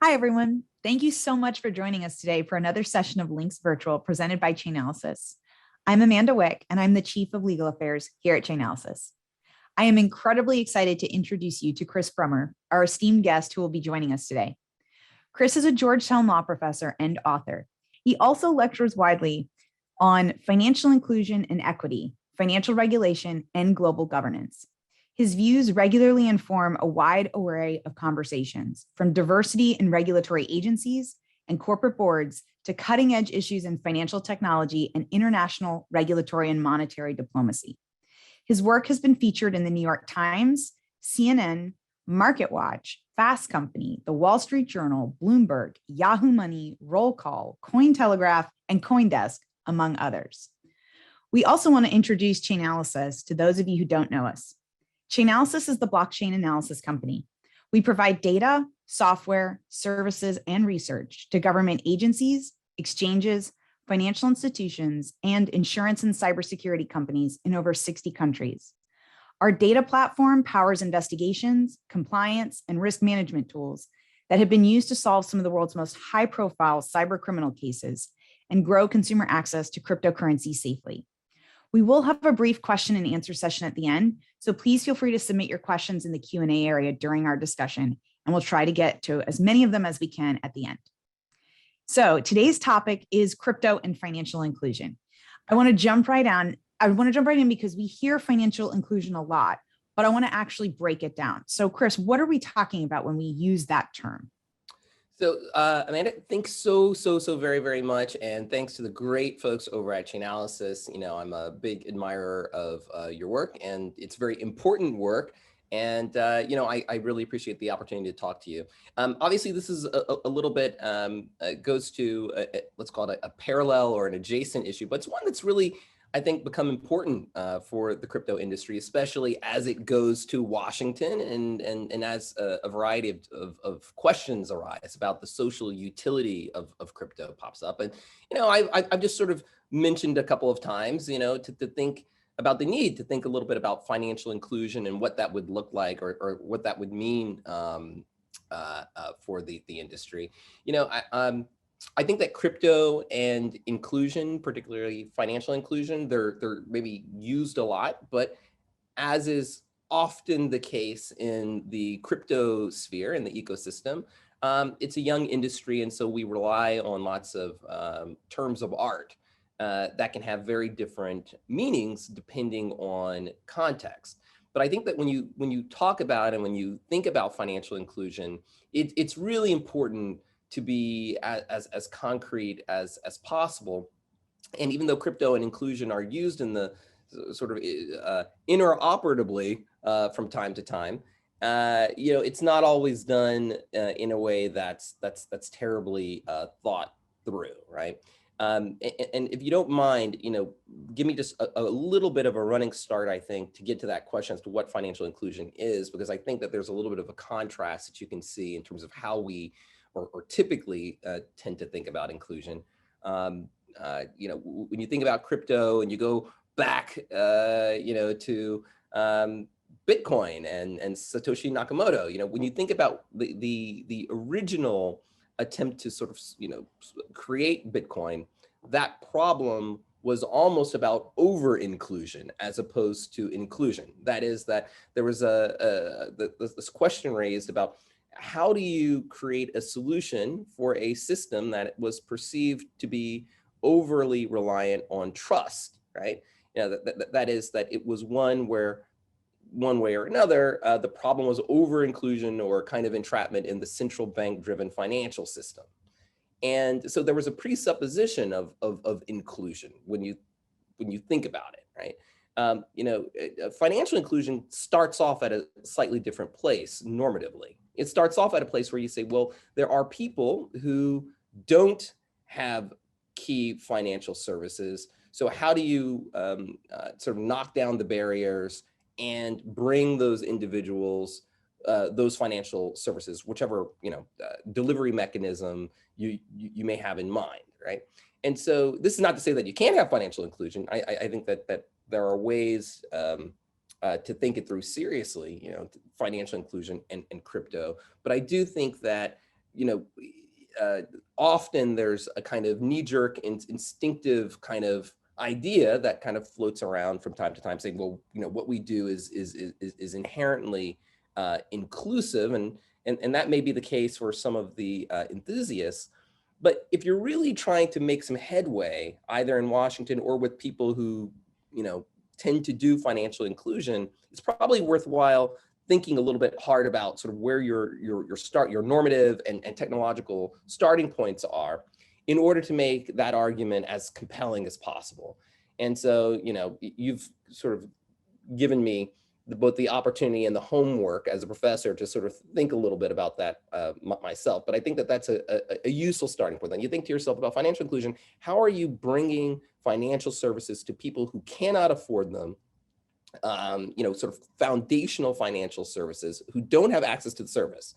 Hi, everyone. Thank you so much for joining us today for another session of Links Virtual presented by Chainalysis. I'm Amanda Wick, and I'm the Chief of Legal Affairs here at Chainalysis. I am incredibly excited to introduce you to Chris Brummer, our esteemed guest who will be joining us today. Chris is a Georgetown Law Professor and author. He also lectures widely on financial inclusion and equity, financial regulation, and global governance. His views regularly inform a wide array of conversations, from diversity in regulatory agencies and corporate boards to cutting-edge issues in financial technology and international regulatory and monetary diplomacy. His work has been featured in the New York Times, CNN, MarketWatch, Fast Company, The Wall Street Journal, Bloomberg, Yahoo Money, Roll Call, Cointelegraph, and CoinDesk, among others. We also want to introduce Chainalysis to those of you who don't know us. Chainalysis is the blockchain analysis company. We provide data, software, services, and research to government agencies, exchanges, financial institutions, and insurance and cybersecurity companies in over 60 countries. Our data platform powers investigations, compliance, and risk management tools that have been used to solve some of the world's most high-profile cyber criminal cases and grow consumer access to cryptocurrency safely. We will have a brief question and answer session at the end, so please feel free to submit your questions in the Q&A area during our discussion, and we'll try to get to as many of them as we can at the end. So today's topic is crypto and financial inclusion. I want to jump right in because we hear financial inclusion a lot, but I want to actually break it down. So Chris, what are we talking about when we use that term? So Amanda, thanks so very, very much. And thanks to the great folks over at Chainalysis. You know, I'm a big admirer of your work, and it's very important work. And, you know, I really appreciate the opportunity to talk to you. Obviously, this is a little bit, goes to, let's call it a parallel or an adjacent issue, but it's one that's really, I think, become important for the crypto industry, especially as it goes to Washington and as a variety of questions arise about the social utility of crypto pops up. And, you know, I've just sort of mentioned a couple of times, you know, to think about the need to think a little bit about financial inclusion and what that would look like or what that would mean for the industry. You know, I think that crypto and inclusion, particularly financial inclusion, they're maybe used a lot, but as is often the case in the crypto sphere, in the ecosystem, it's a young industry, and so we rely on lots of terms of art that can have very different meanings depending on context. But I think that when you talk about and when you think about financial inclusion, it's really important to be as concrete as possible. And even though crypto and inclusion are used in the sort of interoperatively from time to time, you know, it's not always done in a way that's terribly thought through, right? And if you don't mind, you know, give me just a little bit of a running start, I think, to get to that question as to what financial inclusion is, because I think that there's a little bit of a contrast that you can see in terms of how we or typically tend to think about inclusion. You know, when you think about crypto and you go back, you know, to Bitcoin and Satoshi Nakamoto, you know, when you think about the original attempt to sort of, you know, create Bitcoin, that problem was almost about over-inclusion as opposed to inclusion. That is that there was this question raised about how do you create a solution for a system that was perceived to be overly reliant on trust, right? You know, that is that it was one where one way or another, the problem was over-inclusion or kind of entrapment in the central bank-driven financial system. And so there was a presupposition of inclusion when you think about it, right? You know, financial inclusion starts off at a slightly different place normatively. It starts off at a place where you say, well, there are people who don't have key financial services. So how do you sort of knock down the barriers and bring those individuals those financial services, whichever, you know, delivery mechanism you may have in mind, right? And so this is not to say that you can't have financial inclusion. I think that there are ways to think it through seriously, you know, financial inclusion and crypto. But I do think that often there's a kind of knee-jerk, instinctive kind of idea that kind of floats around from time to time, saying, well, what we do is inherently inclusive, and that may be the case for some of the enthusiasts. But if you're really trying to make some headway, either in Washington or with people who, tend to do financial inclusion, it's probably worthwhile thinking a little bit hard about sort of where your normative and technological starting points are in order to make that argument as compelling as possible. And so, you've sort of given me both the opportunity and the homework as a professor to sort of think a little bit about that myself. But I think that that's a useful starting point. Then you think to yourself about financial inclusion: how are you bringing financial services to people who cannot afford them? Sort of foundational financial services, who don't have access to the service.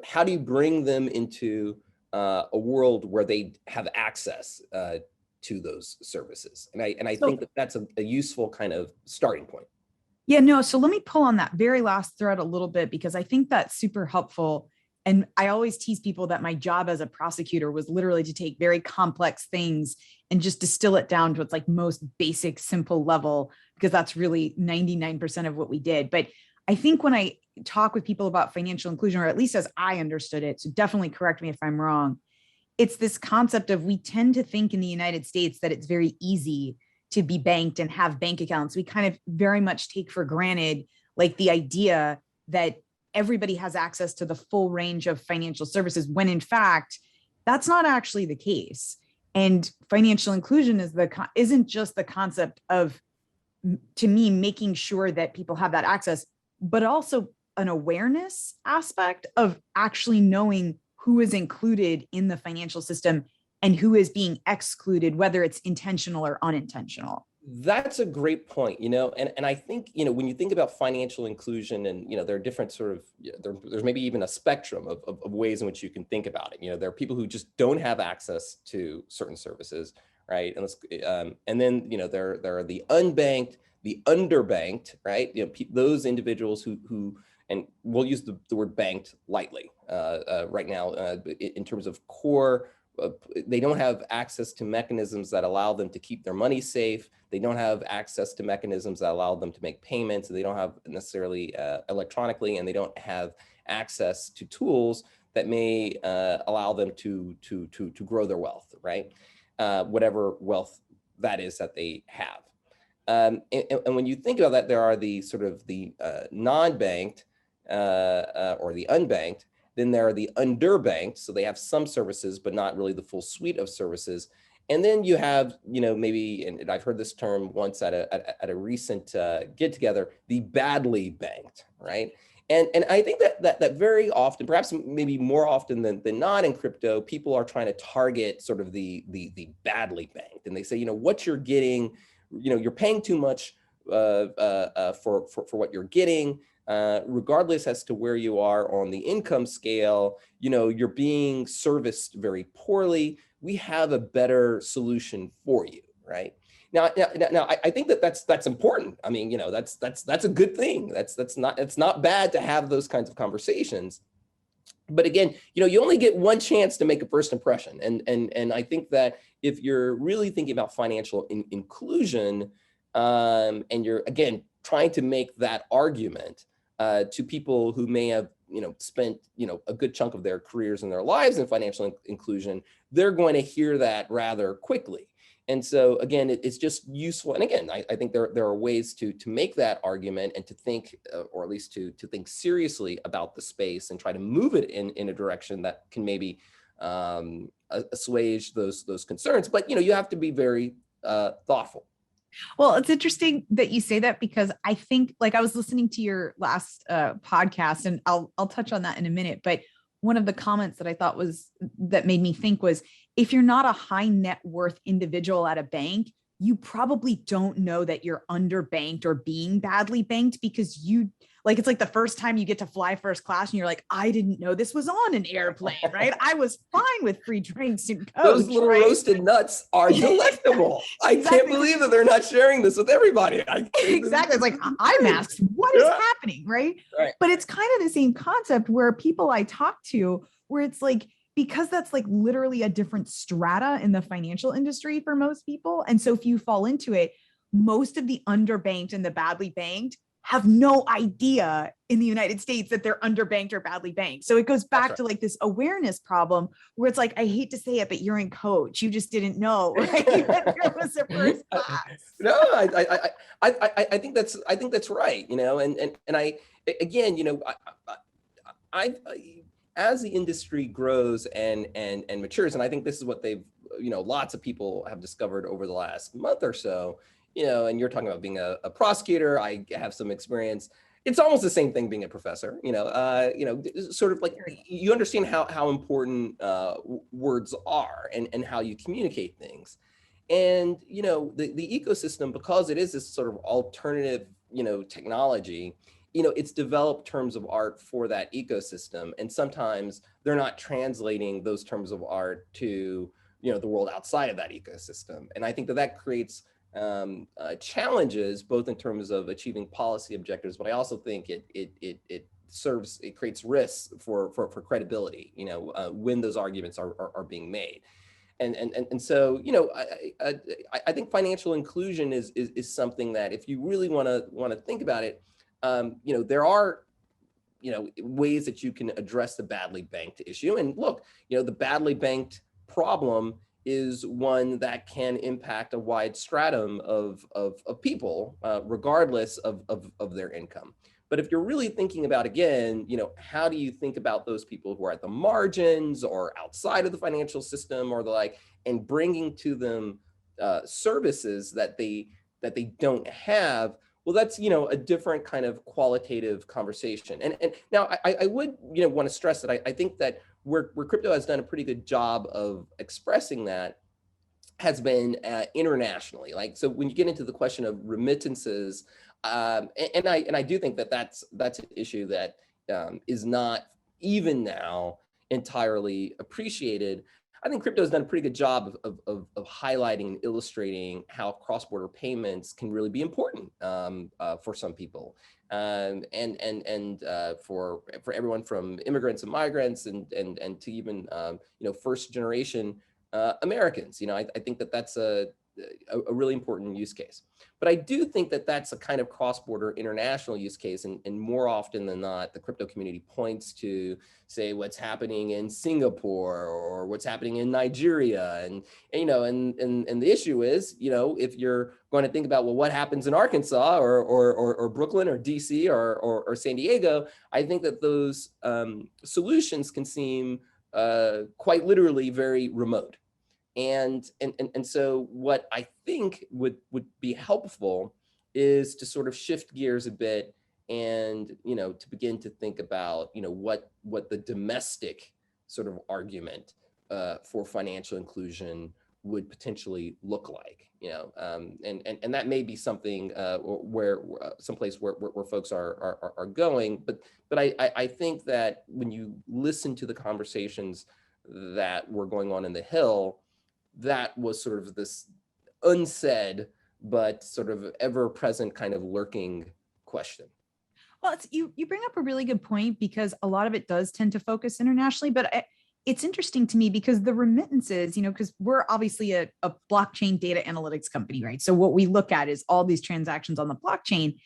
How do you bring them into a world where they have access to those services? And I think that that's a useful kind of starting point. Yeah, no. So let me pull on that very last thread a little bit, because I think that's super helpful. And I always tease people that my job as a prosecutor was literally to take very complex things and just distill it down to its like most basic, simple level, because that's really 99% of what we did. But I think when I talk with people about financial inclusion, or at least as I understood it, so definitely correct me if I'm wrong, it's this concept of, we tend to think in the United States that it's very easy to be banked and have bank accounts. We kind of very much take for granted like the idea that everybody has access to the full range of financial services, when in fact, that's not actually the case. And financial inclusion isn't just the concept of, to me, making sure that people have that access, but also an awareness aspect of actually knowing who is included in the financial system and who is being excluded, whether it's intentional or unintentional. That's a great point, and I think, when you think about financial inclusion, and, there are different sort of, there's maybe even a spectrum of ways in which you can think about it. There are people who just don't have access to certain services, right? And then, there are the unbanked, the underbanked, right? Those individuals who, and we'll use the word banked lightly right now in terms of core. They don't have access to mechanisms that allow them to keep their money safe. They don't have access to mechanisms that allow them to make payments. They don't have necessarily electronically, and they don't have access to tools that may allow them to grow their wealth, right? Whatever wealth that is that they have. And when you think about that, there are the sort of the non-banked or the unbanked. Then there are the underbanked, so they have some services, but not really the full suite of services. And then you have, maybe, and I've heard this term once at a recent get together, the badly banked, right? And I think that very often, perhaps maybe more often than not in crypto, people are trying to target sort of the badly banked, and they say, what you're getting, you're paying too much for what you're getting. Regardless as to where you are on the income scale, you're being serviced very poorly. We have a better solution for you, right? Now, I think that's important. I mean, that's a good thing. It's not bad to have those kinds of conversations. But again, you only get one chance to make a first impression, and I think that if you're really thinking about financial inclusion, and you're again trying to make that argument to people who may have spent a good chunk of their careers and their lives in financial inclusion, they're going to hear that rather quickly. And so again, it's just useful. And again, I think there are ways to make that argument and to think, or at least to think seriously about the space and try to move it in a direction that can maybe assuage those concerns. But you have to be very thoughtful. Well, it's interesting that you say that, because I think, like, I was listening to your last podcast, and I'll touch on that in a minute. But one of the comments that I thought that made me think was, if you're not a high net worth individual at a bank, you probably don't know that you're underbanked or being badly banked, because it's like the first time you get to fly first class and you're like, I didn't know this was on an airplane, right? I was fine with free drinks and coach. Those little roasted nuts are delectable. I can't believe that they're not sharing this with everybody. Exactly. It's like, eye masks. What is happening, right? But it's kind of the same concept where people I talk to where it's like, because that's like literally a different strata in the financial industry for most people. And so if you fall into it, most of the underbanked and the badly banked have no idea in the United States that they're underbanked or badly banked. So it goes back to like this awareness problem where it's like, I hate to say it, but you're in coach. You just didn't know, right? There was a first class. No, I think that's right. And I, again, I as the industry grows and matures, and I think this is what they've, lots of people have discovered over the last month or so, and you're talking about being a prosecutor. I have some experience. It's almost the same thing being a professor, sort of like you understand how important words are and how you communicate things. And, the ecosystem, because it is this sort of alternative, technology, it's developed terms of art for that ecosystem. And sometimes they're not translating those terms of art to, the world outside of that ecosystem. And I think that creates challenges, both in terms of achieving policy objectives, but I also think it creates risks for credibility, when those arguments are being made. And so, I think financial inclusion is something that, if you really want to think about it, there are, ways that you can address the badly banked issue. And look, the badly banked problem is one that can impact a wide stratum of people, regardless of their income. But if you're really thinking about, again, how do you think about those people who are at the margins or outside of the financial system or the like, and bringing to them services that they don't have? Well, that's, a different kind of qualitative conversation. And now I would, want to stress that I think that where crypto has done a pretty good job of expressing that has been internationally. Like, so when you get into the question of remittances, and I do think that that's an issue that is not even now entirely appreciated. I think crypto has done a pretty good job of highlighting and illustrating how cross-border payments can really be important for some people, and for everyone from immigrants and migrants and to even first generation Americans. I think that that's a really important use case. But I do think that that's a kind of cross-border international use case, and more often than not, the crypto community points to, say, what's happening in Singapore or what's happening in Nigeria, and the issue is, if you're going to think about, well, what happens in Arkansas or Brooklyn or DC or San Diego, I think that those solutions can seem quite literally very remote. And so what I think would be helpful is to sort of shift gears a bit and, to begin to think about, what the domestic sort of argument for financial inclusion would potentially look like, and that may be something where someplace where folks are going. But I think that when you listen to the conversations that were going on in the Hill, that was sort of this unsaid, but sort of ever-present kind of lurking question. Well, you bring up a really good point, because a lot of it does tend to focus internationally, but it's interesting to me because the remittances, because we're obviously a blockchain data analytics company, right? So what we look at is all these transactions on the blockchain.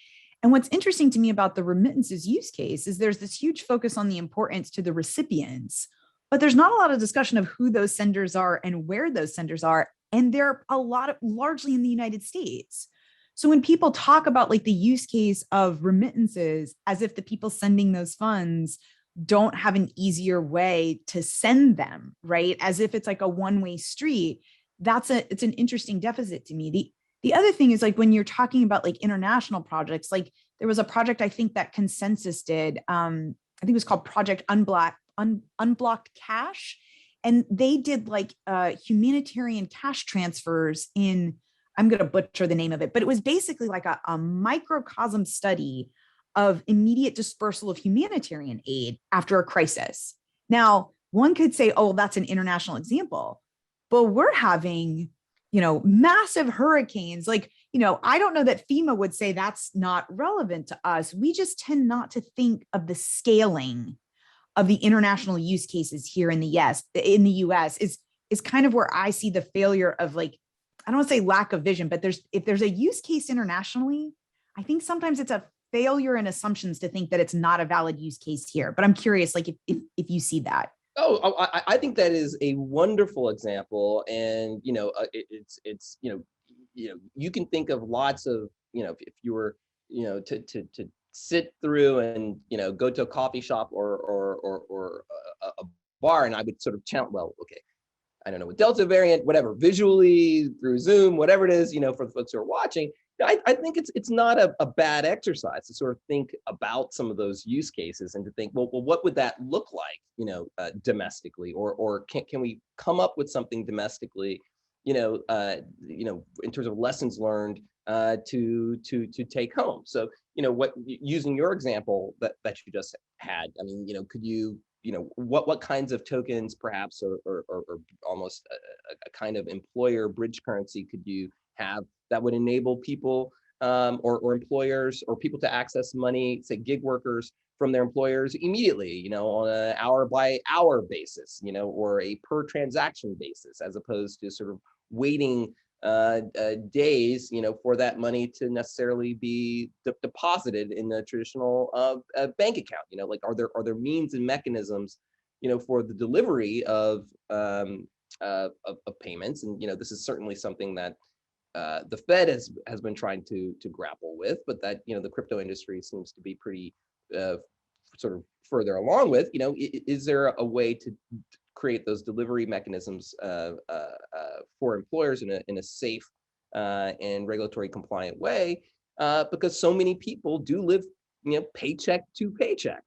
And what's interesting to me about the remittances use case is there's this huge focus on the importance to the recipients, but there's not a lot of discussion of who those senders are and where those senders are. And they're largely in the United States. So when people talk about like the use case of remittances as if the people sending those funds don't have an easier way to send them, right? As if it's like a one-way street, it's an interesting deficit to me. The other thing is, like, when you're talking about like international projects, like there was a project I think that Consensus did, I think it was called Project Unblocked Cash. And they did like humanitarian cash transfers in, I'm going to butcher the name of it, but it was basically like a microcosm study of immediate dispersal of humanitarian aid after a crisis. Now, one could say, oh, that's an international example, but we're having, massive hurricanes. Like, I don't know that FEMA would say that's not relevant to us. We just tend not to think of the scaling of the international use cases here in the US is kind of where I see the failure of, like, I don't want to say lack of vision, but if there's a use case internationally, I think sometimes it's a failure in assumptions to think that it's not a valid use case here. But I'm curious, like, if you see that. Oh, I think that is a wonderful example, and it's you can think of lots of, if you were, to sit through and go to a coffee shop or a bar, and I would sort of challenge, well, okay, I don't know, with Delta variant, whatever, visually through Zoom, whatever it is, for the folks who are watching, I think it's not a bad exercise to sort of think about some of those use cases and to think, well, what would that look like, domestically, or can we come up with something domestically, in terms of lessons learned, to take home. So, using your example that you just had, I mean, could you, what kinds of tokens, perhaps, or almost a kind of employer bridge currency could you have that would enable people, or employers or people to access money, say gig workers, from their employers immediately, on an hour by hour basis, or a per transaction basis, as opposed to sort of waiting days, for that money to necessarily be deposited in the traditional bank account. Like, are there means and mechanisms, for the delivery of payments? And this is certainly something that the Fed has been trying to grapple with, but that the crypto industry seems to be pretty sort of further along with. Is there a way to create those delivery mechanisms for employers in a safe and regulatory compliant way? Because so many people do live paycheck to paycheck.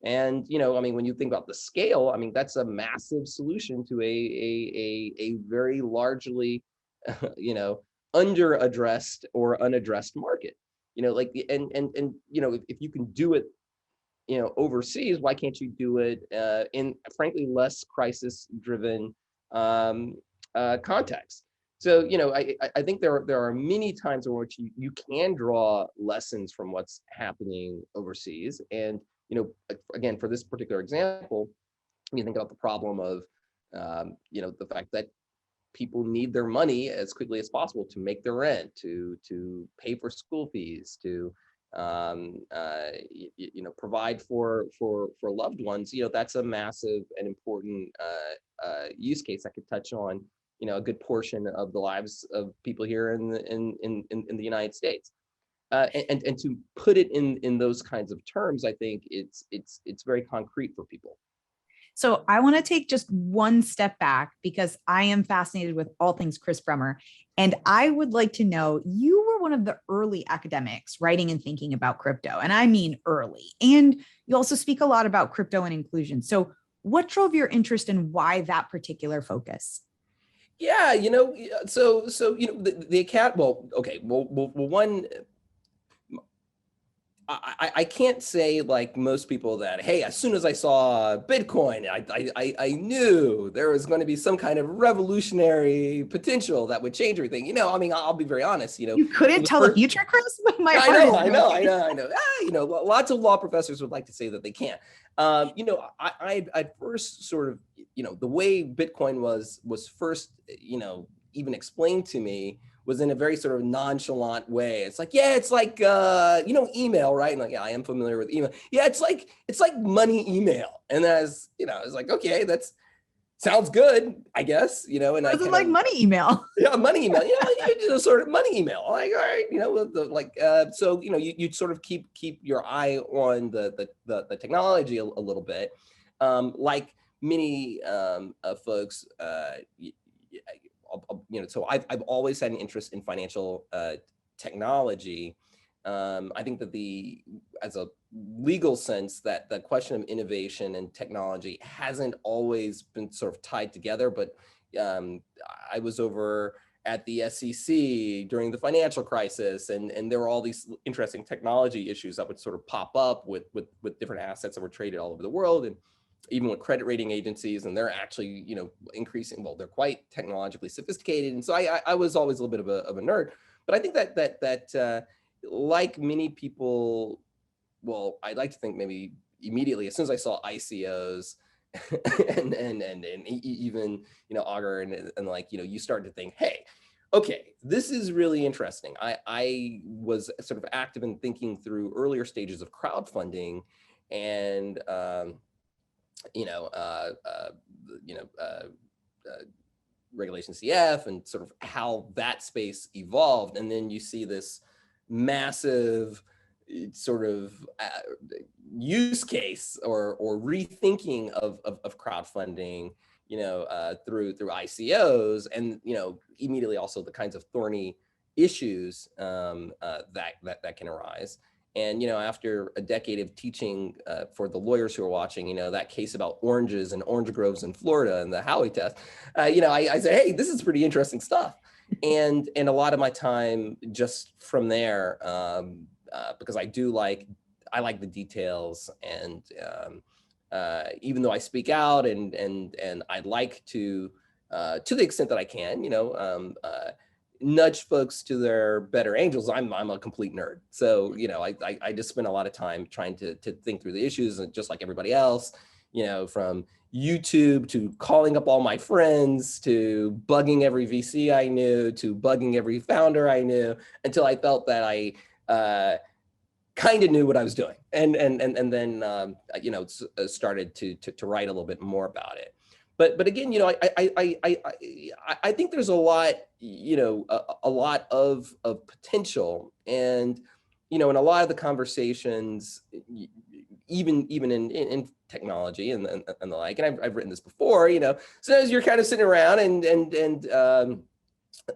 And I mean, when you think about the scale, I mean, that's a massive solution to a very largely under-addressed or unaddressed market. Like, and if you can do it overseas, why can't you do it in, frankly, less crisis-driven context? So, I think there are many times in which you can draw lessons from what's happening overseas. And, again, for this particular example, you think about the problem of, the fact that people need their money as quickly as possible to make their rent, to pay for school fees, to provide for loved ones. That's a massive and important use case that could touch on a good portion of the lives of people here in the United States. And to put it in those kinds of terms, I think it's very concrete for people. So I want to take just one step back because I am fascinated with all things Chris Brummer. And I would like to know, you were one of the early academics writing and thinking about crypto. And I mean early. And you also speak a lot about crypto and inclusion. So what drove your interest and why that particular focus? Yeah, so the account. Well, okay. Well, one. I can't say, like most people, that, hey, as soon as I saw Bitcoin, I knew there was going to be some kind of revolutionary potential that would change everything. I mean, I'll be very honest. You couldn't tell the future, Chris? My I heart know, is I know. Lots of law professors would like to say that they can't. I first sort of, the way Bitcoin was first, even explained to me, was in a very sort of nonchalant way. It's like, yeah, it's like, email, right? And like, yeah, I am familiar with email. Yeah, it's like money email. And I was like, okay, that's sounds good, I guess, and it I wasn't like money email. Yeah, money email. Sort of money email. Like, all right, so you sort of keep your eye on the technology a little bit, like many folks. So I've always had an interest in financial technology. I think that as a legal sense, that the question of innovation and technology hasn't always been sort of tied together. But I was over at the SEC during the financial crisis, and there were all these interesting technology issues that would sort of pop up with different assets that were traded all over the world, and even with credit rating agencies, and they're actually increasing. Well, they're quite technologically sophisticated, and so I was always a little bit of a nerd. But I think that like many people, well, I'd like to think maybe immediately, as soon as I saw ICOs and even, Augur and like, you start to think, hey, okay, this is really interesting. I was sort of active in thinking through earlier stages of crowdfunding and, you know, uh, uh, you know, uh, uh, regulation CF and sort of how that space evolved. And then you see this massive sort of use case or rethinking of crowdfunding, through ICOs, and immediately also the kinds of thorny issues that can arise. And after a decade of teaching for the lawyers who are watching, that case about oranges and orange groves in Florida and the Howey test, I say, hey, this is pretty interesting stuff. And a lot of my time just from there, because I like the details, and even though I speak out and I'd like to the extent that I can, nudge folks to their better angels. I'm a complete nerd. So, I just spend a lot of time trying to think through the issues, and just like everybody else, from YouTube to calling up all my friends to bugging every VC I knew to bugging every founder I knew, until I felt that I kind of knew what I was doing. And then, started to write a little bit more about it. But again, I think there's a lot, a lot of potential, and in a lot of the conversations, even in technology and the like, and I've written this before, sometimes you're kind of sitting around and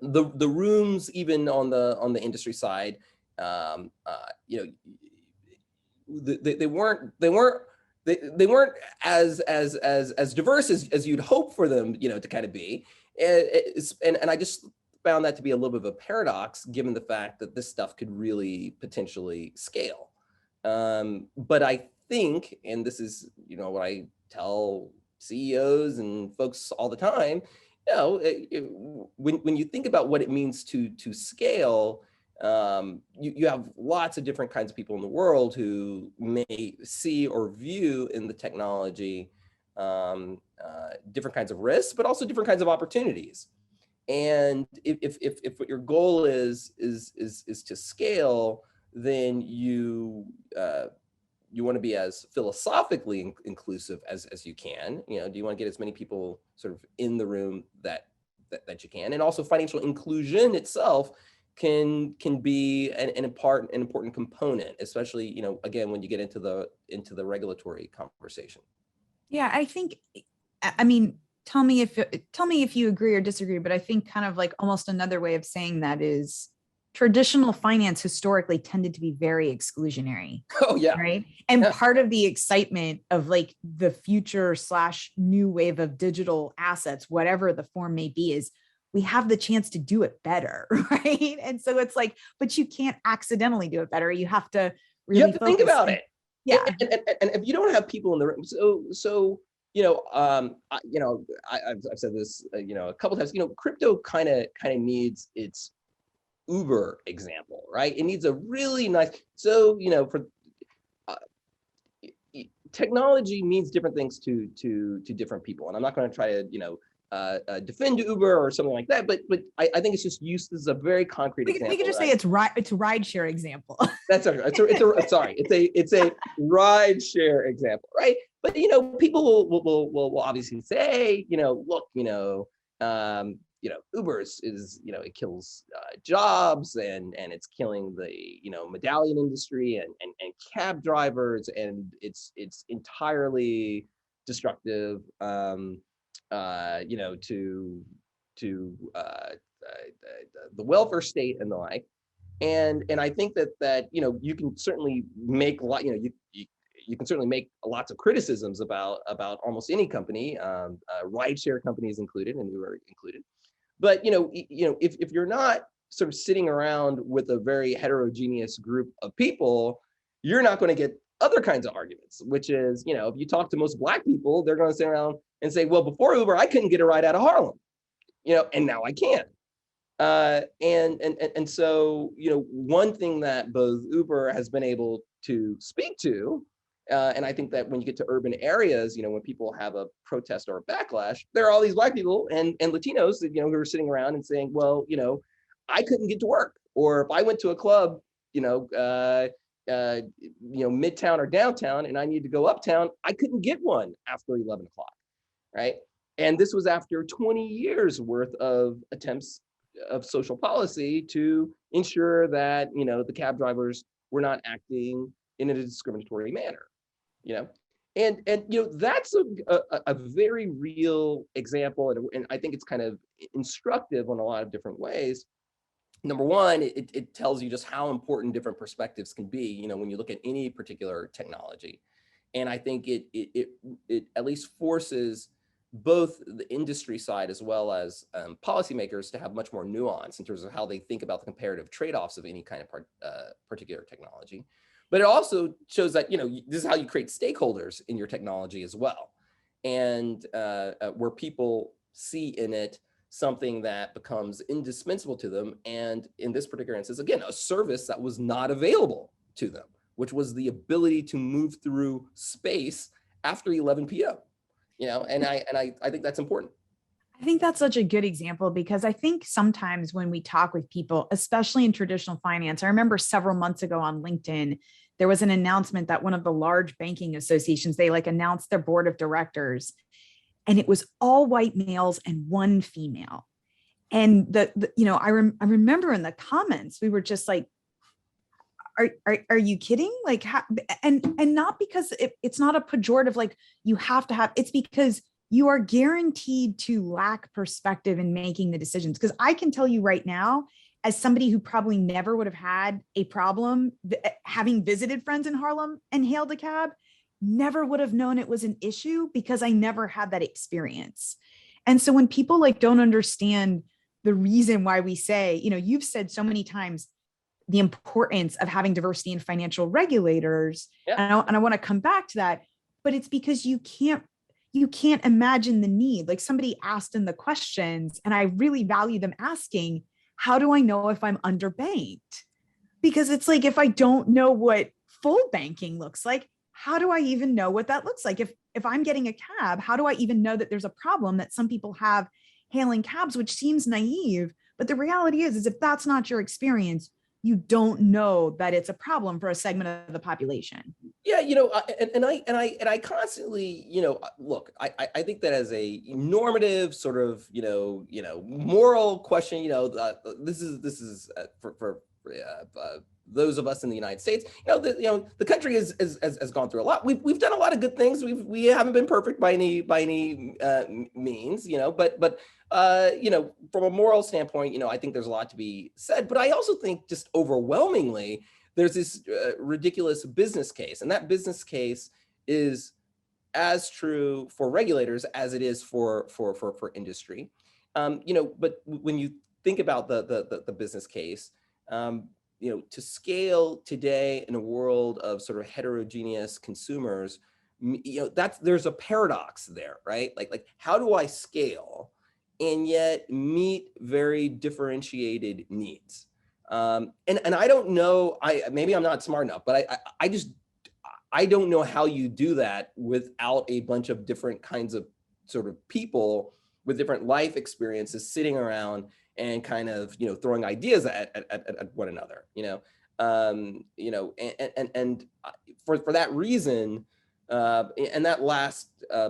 the rooms, even on the industry side, they weren't as diverse as you'd hope for them, to kind of be. And I just found that to be a little bit of a paradox, given the fact that this stuff could really potentially scale. But I think, and this is, what I tell CEOs and folks all the time, when you think about what it means to scale, you have lots of different kinds of people in the world who may see or view in the technology different kinds of risks, but also different kinds of opportunities. And if what your goal is to scale, then you want to be as philosophically inclusive as you can. Do you want to get as many people sort of in the room that you can, and also financial inclusion itself can be an important component, especially again when you get into the regulatory conversation. Yeah, I think, I mean, tell me if you agree or disagree, but I think kind of like almost another way of saying that is traditional finance historically tended to be very exclusionary. Oh yeah. Right. And yeah. Part of the excitement of like the future / new wave of digital assets, whatever the form may be, is we have the chance to do it better. Right. And so it's like, but you can't accidentally do it better. You have to really you have to think about it. Yeah. And if you don't have people in the room, so I've said this, a couple times, crypto kind of needs its Uber example, right? It needs a really nice, so, for technology means different things to different people. And I'm not going to try to, defend Uber or something like that, but I think it's just used as a very concrete example. We could just say it's a ride share example. That's sorry. It's a ride share example, right? But people will obviously say, look, Uber is it kills jobs, and it's killing the medallion industry and cab drivers, and it's entirely destructive to the welfare state and the like. And I think that you can certainly make a lot, you can certainly make lots of criticisms about almost any company, rideshare companies included, and Uber included. But if you're not sort of sitting around with a very heterogeneous group of people, you're not going to get other kinds of arguments, which is, if you talk to most Black people, they're going to sit around and say, well, before Uber, I couldn't get a ride out of Harlem, and now I can. And so, one thing that both Uber has been able to speak to, And I think that when you get to urban areas, when people have a protest or a backlash, there are all these Black people and Latinos that, who are sitting around and saying, well, I couldn't get to work, or if I went to a club, midtown or downtown, and I needed to go uptown, I couldn't get one after 11 o'clock, right? And this was after 20 years worth of attempts of social policy to ensure that, the cab drivers were not acting in a discriminatory manner, and that's a very real example, and I think it's kind of instructive in a lot of different ways. Number one, it tells you just how important different perspectives can be, when you look at any particular technology. And I think it at least forces both the industry side as well as policymakers to have much more nuance in terms of how they think about the comparative trade-offs of any kind of particular technology. But it also shows that, this is how you create stakeholders in your technology as well. And where people see in it something that becomes indispensable to them. And in this particular instance, again, a service that was not available to them, which was the ability to move through space after 11 p.m. And I think that's important. I think that's such a good example, because I think sometimes when we talk with people, especially in traditional finance, I remember several months ago on LinkedIn, there was an announcement that one of the large banking associations, they announced their board of directors, and it was all white males and one female. And I remember in the comments, we were just like, are you kidding? How, and not because it's not a pejorative, you have to have, it's because you are guaranteed to lack perspective in making the decisions. Because I can tell you right now, as somebody who probably never would have had a problem having visited friends in Harlem and hailed a cab, never would have known it was an issue because I never had that experience. And so when people don't understand the reason why we say, you've said so many times the importance of having diversity in financial regulators. Yeah. And I want to come back to that, but it's because you can't imagine the need. Somebody asked in the questions, and I really value them asking, how do I know if I'm underbanked? Because it's if I don't know what full banking looks like, how do I even know what that looks like? If I'm getting a cab, how do I even know that there's a problem that some people have hailing cabs, which seems naive, but the reality is if that's not your experience, you don't know that it's a problem for a segment of the population. Yeah, I constantly, look, I think that as a normative sort of, moral question, this is for those of us in the United States, the country has gone through a lot. We've done a lot of good things. We haven't been perfect by any means, but from a moral standpoint, I think there's a lot to be said. But I also think just overwhelmingly, there's this ridiculous business case, and that business case is as true for regulators as it is for industry. But when you think about the business case, to scale today in a world of sort of heterogeneous consumers, there's a paradox there, right? Like how do I scale and yet meet very differentiated needs? And I don't know, maybe I'm not smart enough, but I don't know how you do that without a bunch of different kinds of sort of people with different life experiences sitting around and kind of, throwing ideas at one another, and for that reason, and that last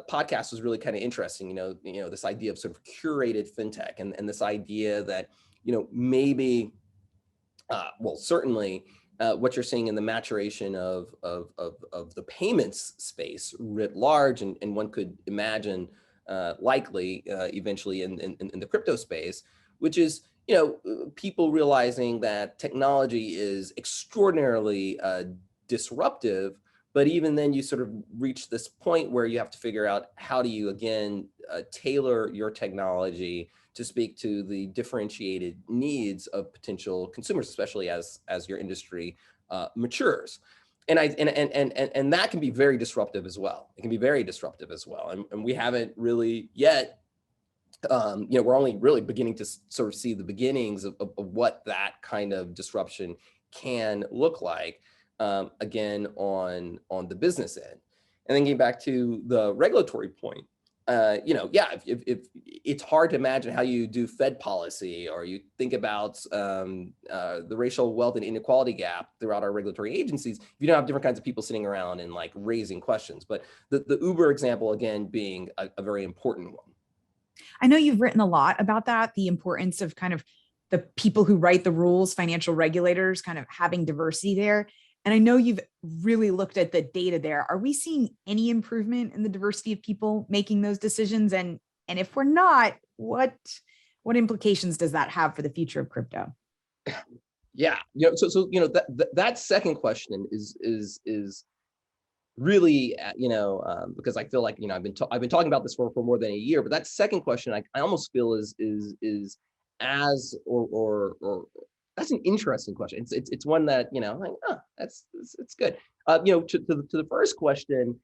podcast was really kind of interesting, this idea of sort of curated fintech and this idea that, maybe, well, certainly what you're seeing in the maturation of the payments space writ large, and one could imagine likely eventually in the crypto space, which is, people realizing that technology is extraordinarily disruptive, but even then you sort of reach this point where you have to figure out how do you, again, tailor your technology to speak to the differentiated needs of potential consumers, especially as your industry matures. And and that can be very disruptive as well. It can be very disruptive as well. And we haven't really yet, we're only really beginning to sort of see the beginnings of what that kind of disruption can look like. again, on the business end. And then getting back to the regulatory point, if it's hard to imagine how you do Fed policy, or you think about the racial wealth and inequality gap throughout our regulatory agencies, if you don't have different kinds of people sitting around and like raising questions. But the Uber example, again, being a very important one. I know you've written a lot about that, the importance of kind of the people who write the rules, financial regulators, kind of having diversity there. And I know you've really looked at the data there. Are we seeing any improvement in the diversity of people making those decisions? And if we're not, what implications does that have for the future of crypto? Yeah, that second question is really, because I feel like, I've been talking about this for more than a year, but that second question, I almost feel is as or that's an interesting question. It's one that, like, it's good. To the first question,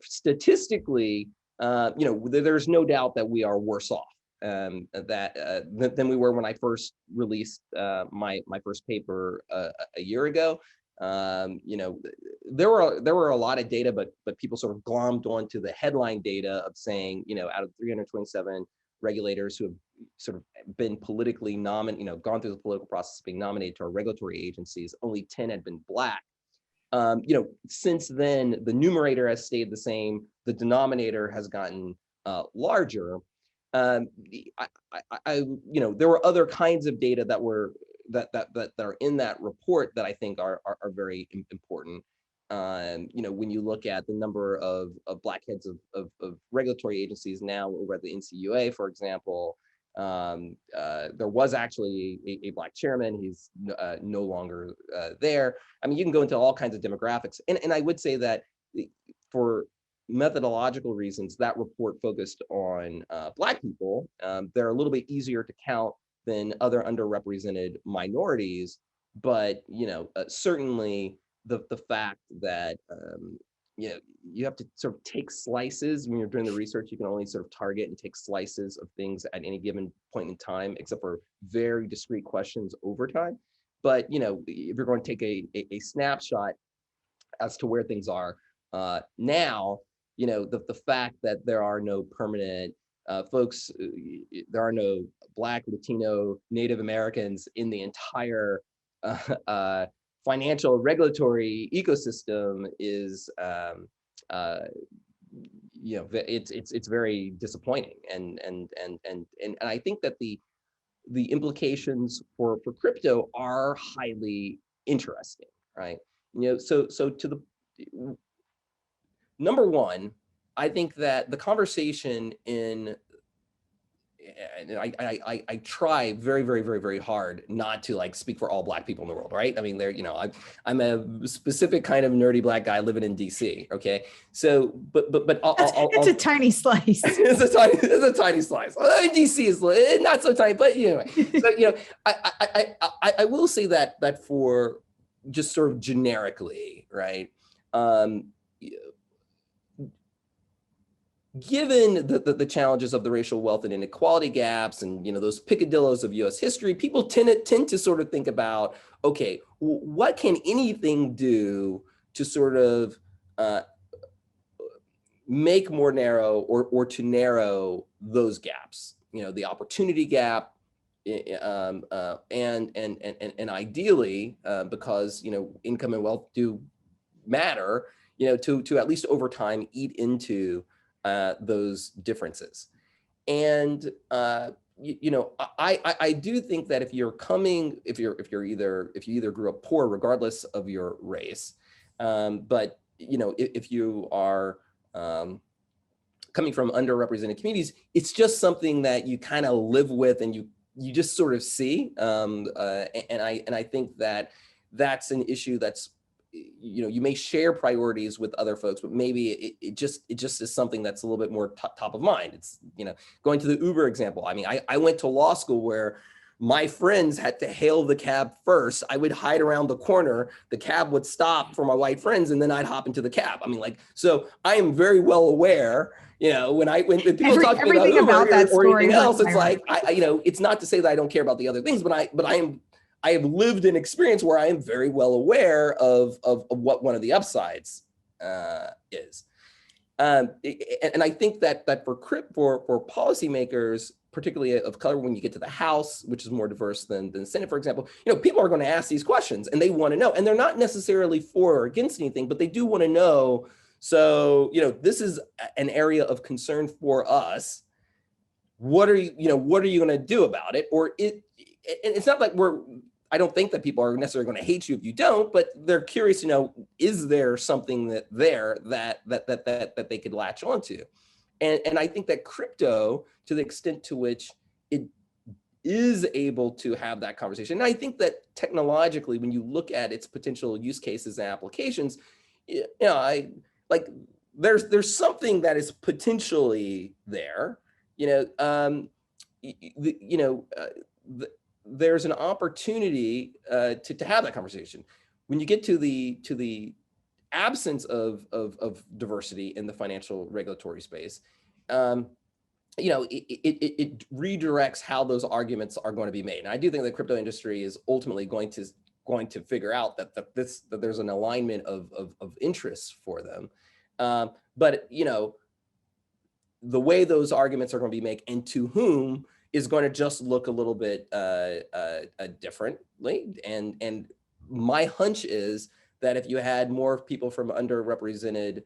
statistically, there's no doubt that we are worse off than we were when I first released my first paper a year ago. There were a lot of data, but people sort of glommed onto the headline data of saying, out of 327 regulators who have sort of been politically nominated, gone through the political process of being nominated to our regulatory agencies, only 10 had been Black. Since then, the numerator has stayed the same. The denominator has gotten larger. There were other kinds of data that were that are in that report that I think are very important. When you look at the number of Black heads of regulatory agencies now over at the NCUA, for example, there was actually a Black chairman. He's no longer there. I mean, you can go into all kinds of demographics. And I would say that for methodological reasons, that report focused on Black people. They're a little bit easier to count than other underrepresented minorities, but certainly the fact that you have to sort of take slices when you're doing the research. You can only sort of target and take slices of things at any given point in time, except for very discrete questions over time. But if you're going to take a snapshot as to where things are now, the fact that there are no permanent folks, there are no Black, Latino, Native Americans in the entire financial regulatory ecosystem is, it's very disappointing, and I think that the implications for crypto are highly interesting, right? So to the number one, I think that the conversation and I try very, very, very, very hard not to like speak for all Black people in the world, right? I mean, I'm a specific kind of nerdy Black guy living in DC. Okay, so but it's a tiny slice. It's a tiny slice. DC is not so tiny, but anyway. So I will say that for just sort of generically, right? Given the challenges of the racial wealth and inequality gaps and those picadillos of U.S. history, people tend to sort of think about, okay, what can anything do to sort of make more narrow or to narrow those gaps? The opportunity gap, and ideally, because income and wealth do matter, to at least over time eat into those differences. And I do think that if you either grew up poor regardless of your race, but if you are coming from underrepresented communities, it's just something that you kind of live with and you just sort of see. And I think that that's an issue that's, you may share priorities with other folks, but maybe it just is something that's a little bit more top of mind. It's, going to the Uber example. I mean, I went to law school where my friends had to hail the cab first. I would hide around the corner. The cab would stop for my white friends, and then I'd hop into the cab. I mean, so I am very well aware, when people talk about Uber or anything else, it's like, it's not to say that I don't care about the other things, but I am I have lived an experience where I am very well aware of what one of the upsides is. And I think that for policymakers, particularly of color, when you get to the House, which is more diverse than the Senate, for example, people are going to ask these questions and they want to know, and they're not necessarily for or against anything, but they do want to know. So, this is an area of concern for us. What are you going to do about it? Or it's not like I don't think that people are necessarily going to hate you if you don't, but they're curious to know, is there something that they could latch onto? And I think that crypto, to the extent to which it is able to have that conversation, and I think that technologically, when you look at its potential use cases and applications, there's something that is potentially there. There's an opportunity to have that conversation. When you get to the absence of diversity in the financial regulatory space, it redirects how those arguments are going to be made. And I do think the crypto industry is ultimately going to figure out that there's an alignment of interests for them. But the way those arguments are going to be made and to whom is going to just look a little bit differently. And my hunch is that if you had more people from underrepresented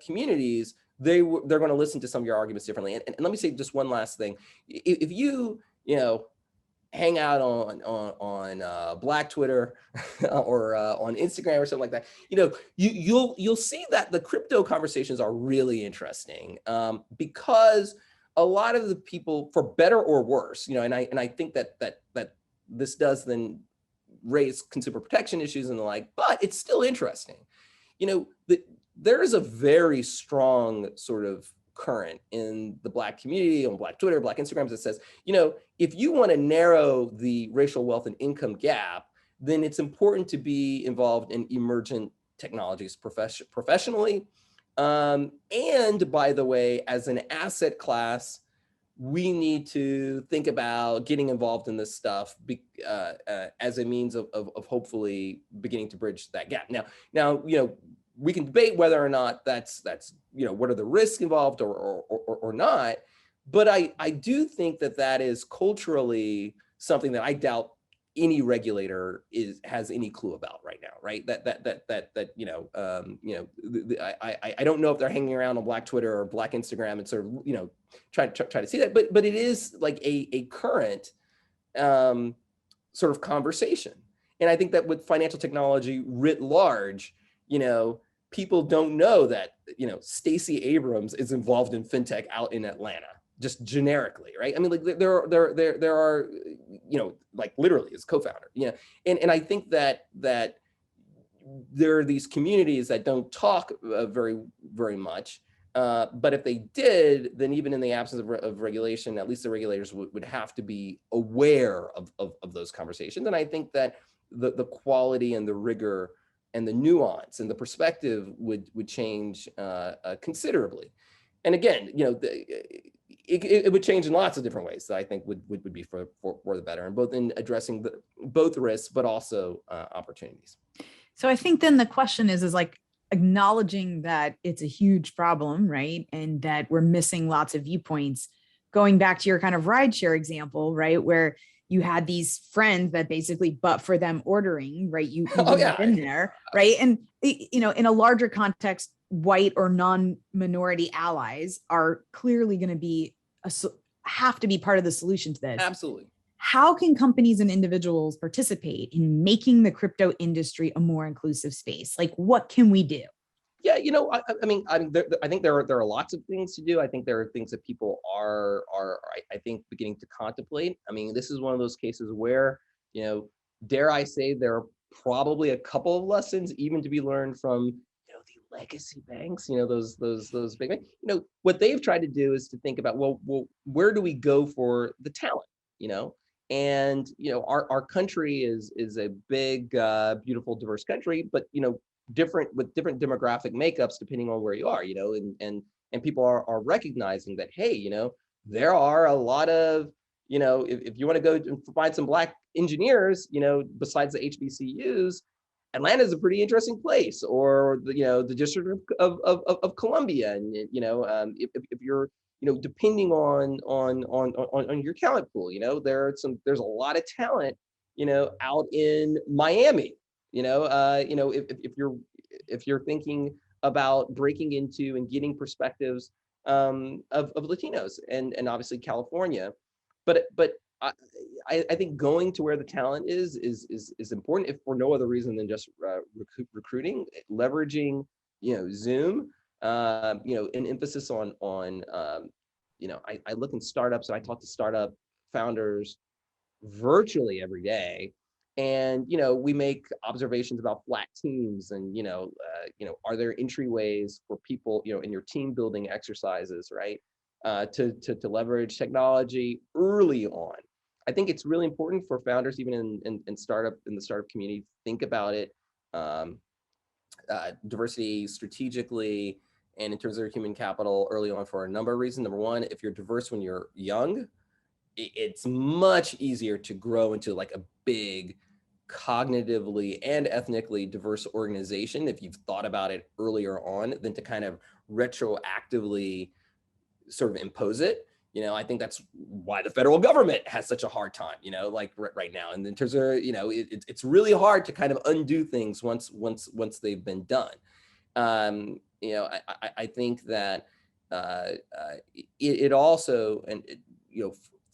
communities, they're going to listen to some of your arguments differently. And let me say just one last thing. If you hang out on Black Twitter or on Instagram or something like that, you'll see that the crypto conversations are really interesting because a lot of the people, for better or worse, and I think that this does then raise consumer protection issues and the like, but it's still interesting. There is a very strong sort of current in the Black community, on Black Twitter, Black Instagrams, that says, if you want to narrow the racial wealth and income gap, then it's important to be involved in emergent technologies professionally. And by the way, as an asset class, we need to think about getting involved in this stuff as a means of hopefully beginning to bridge that gap. Now, we can debate whether or not that's what are the risks involved or not, but I do think that is culturally something that I doubt any regulator has any clue about right now, right? I don't know if they're hanging around on Black Twitter or Black Instagram and sort of try to see that, but it is like a current sort of conversation, and I think that with financial technology writ large, people don't know that Stacey Abrams is involved in fintech out in Atlanta, just generically, right? I mean, like there are like literally as co-founder, and I think that there are these communities that don't talk very much, but if they did, then even in the absence of regulation, at least the regulators would have to be aware of those conversations. And I think that the quality and the rigor and the nuance and the perspective would change considerably. And again, it would change in lots of different ways that I think would be for the better, and both in addressing both risks, but also opportunities. So I think then the question is like acknowledging that it's a huge problem, right? And that we're missing lots of viewpoints. Going back to your kind of rideshare example, right? Where you had these friends that basically, but for them ordering, right? You wouldn't have been there, right? And, in a larger context, white or non-minority allies are clearly going to be, have to be part of the solution to this. Absolutely. How can companies and individuals participate in making the crypto industry a more inclusive space? Like, what can we do? Yeah, I think there are lots of things to do. I think there are things that people are I think beginning to contemplate. I mean, this is one of those cases where, dare I say, there are probably a couple of lessons even to be learned from, the legacy banks, those big banks. What they've tried to do is to think about, well, where do we go for the talent, And our country is a big, beautiful, diverse country, but with different demographic makeups depending on where you are, and people are recognizing that, hey, there are a lot of if you want to go and find some Black engineers, besides the HBCUs, Atlanta is a pretty interesting place, or the District of Columbia, and if you're depending on your talent pool, there's a lot of talent out in Miami, if you're thinking about breaking into and getting perspectives of Latinos, and obviously California, but I think going to where the talent is important, if for no other reason than just recruiting, leveraging Zoom, an emphasis on I look in startups, and I talk to startup founders virtually every day, and we make observations about flat teams, and are there entryways for people in your team building exercises, right, to leverage technology early on. I think it's really important for founders, even in the startup community, think about it, diversity strategically and in terms of their human capital early on, for a number of reasons. Number one, if you're diverse when you're young, it's much easier to grow into like a big, cognitively and ethnically diverse organization if you've thought about it earlier on, than to kind of retroactively sort of impose it. I think that's why the federal government has such a hard time, like right now. And in terms of, it's really hard to kind of undo things once they've been done. I think that it also, and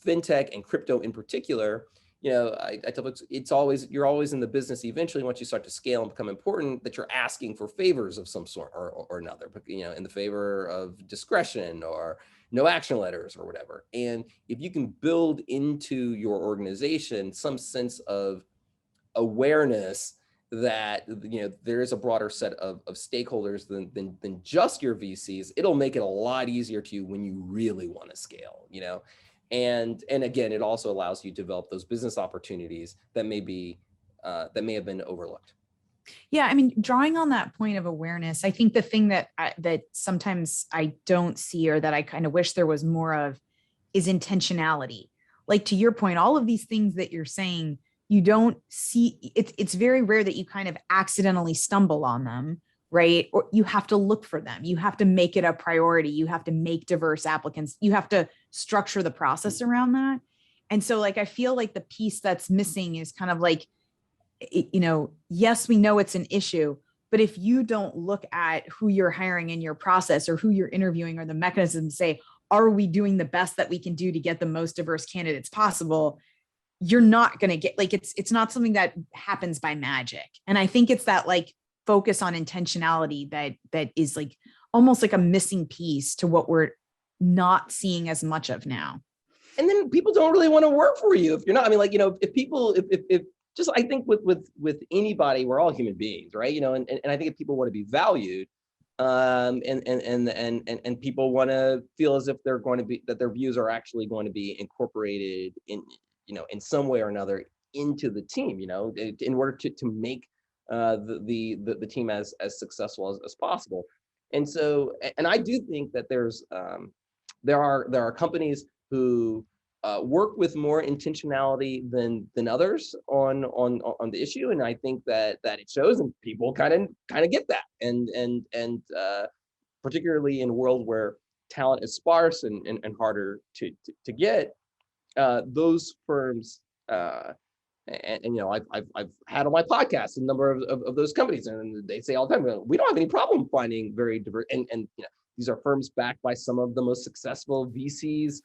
fintech and crypto in particular, I tell folks, you're always in the business eventually, once you start to scale and become important, that you're asking for favors of some sort or another, but in the favor of discretion or no action letters or whatever. And if you can build into your organization some sense of awareness that there is a broader set of stakeholders than just your VCs, it'll make it a lot easier to you when you really want to scale, and again, it also allows you to develop those business opportunities that may have been overlooked. Yeah, I mean, drawing on that point of awareness, I think the thing that sometimes I don't see, or that I kind of wish there was more of, is intentionality. Like, to your point, all of these things that you're saying, you don't see. It's very rare that you kind of accidentally stumble on them, right? Or you have to look for them. You have to make it a priority. You have to make diverse applicants. You have to structure the process around that. And so, like, I feel like the piece that's missing is kind of like, yes, we know it's an issue, but if you don't look at who you're hiring in your process, or who you're interviewing, or the mechanism to say, are we doing the best that we can do to get the most diverse candidates possible, you're not going to get, like, it's not something that happens by magic. And I think it's that, like, focus on intentionality that is like almost like a missing piece to what we're not seeing as much of now. And then people don't really want to work for you if you're not. I mean, like, if just, I think with anybody, we're all human beings, right? And I think if people want to be valued, and people want to feel as if they're going to be, that their views are actually going to be incorporated in some way or another into the team, in order to make the team as successful as possible. And so, and I do think that there are companies who work with more intentionality than others on the issue, and I think that it shows, and people kind of get that, and particularly in a world where talent is sparse and harder to get, those firms. And I've had on my podcast a number of those companies, and they say all the time, we don't have any problem finding very diverse, and these are firms backed by some of the most successful VCs